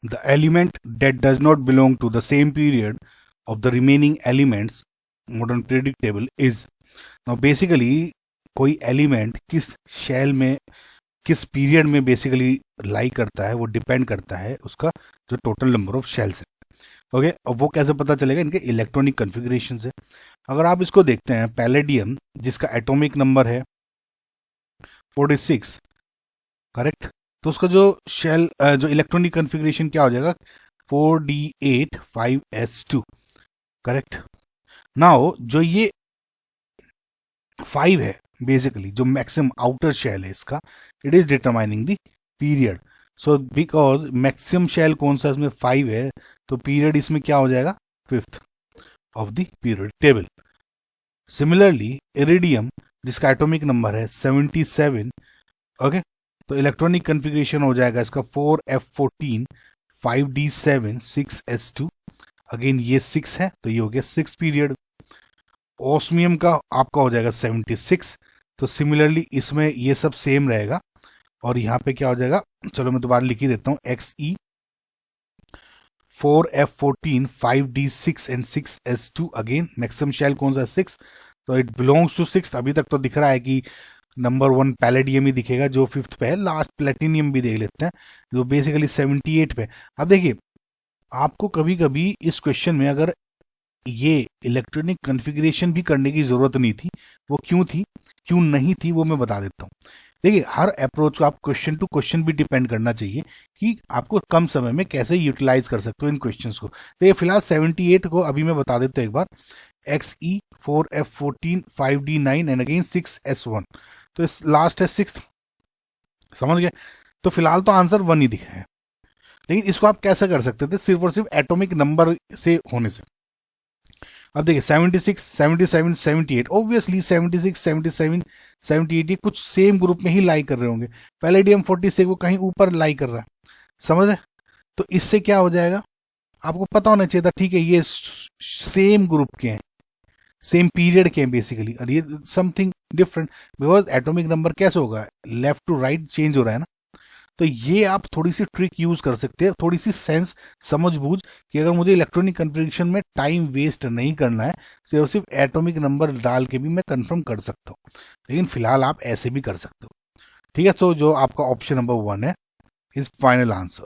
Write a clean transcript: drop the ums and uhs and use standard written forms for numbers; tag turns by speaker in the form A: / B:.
A: the element that does not belong to the same period of the remaining elements modern periodic table is. now basically कोई element किस shell में किस period में basically लाई करता है वो डिपेंड करता है उसका जो टोटल नंबर ऑफ शेल्स है. ओके, अब वो कैसे पता चलेगा? इनके इलेक्ट्रॉनिक कन्फिग्रेशन से. अगर आप इसको देखते हैं, पैलेडियम जिसका एटॉमिक नंबर है 46, करेक्ट, तो उसका जो शेल जो इलेक्ट्रॉनिक कन्फिग्रेशन क्या हो जाएगा? 4d8 5s2, correct. नाउ जो ये 5 है बेसिकली जो मैक्सिमम आउटर शेल है इसका, it is determining the period. So because maximum shell कौन सा इसमें 5 है, तो पीरियड इसमें क्या हो जाएगा? 5th of the period table. Similarly iridium जिसका एटॉमिक नंबर है 77, ओके, तो इलेक्ट्रॉनिक कन्फिग्रेशन हो जाएगा इसका 4f14 5d7 6s2. अगेन ये 6 है तो ये हो गया 6th पीरियड. ऑस्मियम का आपका हो जाएगा 76, तो सिमिलरली इसमें ये सब सेम रहेगा. और यहाँ पे क्या हो जाएगा? चलो मैं दोबारा लिख ही देता हूँ. xe 4f14 5d6 and 6s2. Again maximum shell कौन सा? 6, तो इट बिलोंग्स टू 6. अभी तक तो दिख रहा है कि नंबर 1 पैलेडियम ही दिखेगा जो 5th पे है. लास्ट प्लेटिनियम भी देख लेते हैं जो बेसिकली 78 पे. अब देखिए, आपको कभी कभी इस क्वेश्चन में अगर ये इलेक्ट्रॉनिक कॉन्फ़िगरेशन भी करने की जरूरत नहीं थी, वो क्यों थी क्यों नहीं थी वो मैं बता देता हूँ. देखिए, हर अप्रोच को आप क्वेश्चन टू क्वेश्चन भी डिपेंड करना चाहिए कि आपको कम समय में कैसे यूटिलाइज कर सकते हो इन क्वेश्चंस को. देखिए फिलहाल 78 को अभी मैं बता देता हूँ एक बार. xe 4f14 5d9 and again 6s1, तो इस लास्ट है 6th, समझ गए. तो फिलहाल तो आंसर 1 ही दिखा है, लेकिन इसको आप कैसे कर सकते थे? सिर्फ और सिर्फ एटॉमिक नंबर से होने से. अब देखिए 76 77 78, ऑब्वियसली 76 77 78 ये कुछ सेम ग्रुप में ही लाई कर रहे होंगे. पैलेडियम 46 वो कहीं ऊपर लाई कर रहा है, समझ रहे. तो इससे क्या हो जाएगा? आपको पता होना चाहिए था, ठीक है ये सेम ग्रुप के हैं, सेम पीरियड के हैं बेसिकली, और ये something different. Because atomic number कैसे होगा? लेफ्ट टू राइट चेंज हो रहा है ना. तो ये आप थोड़ी सी ट्रिक यूज कर सकते हैं, थोड़ी सी सेंस समझबूझ कि अगर मुझे इलेक्ट्रॉनिक कन्फिग्रेशन में टाइम वेस्ट नहीं करना है, सिर्फ एटॉमिक नंबर डाल के भी मैं कंफर्म कर सकता हूँ. लेकिन फिलहाल आप ऐसे भी कर सकते हो. ठीक है, तो जो आपका ऑप्शन नंबर 1 है इज फाइनल आंसर.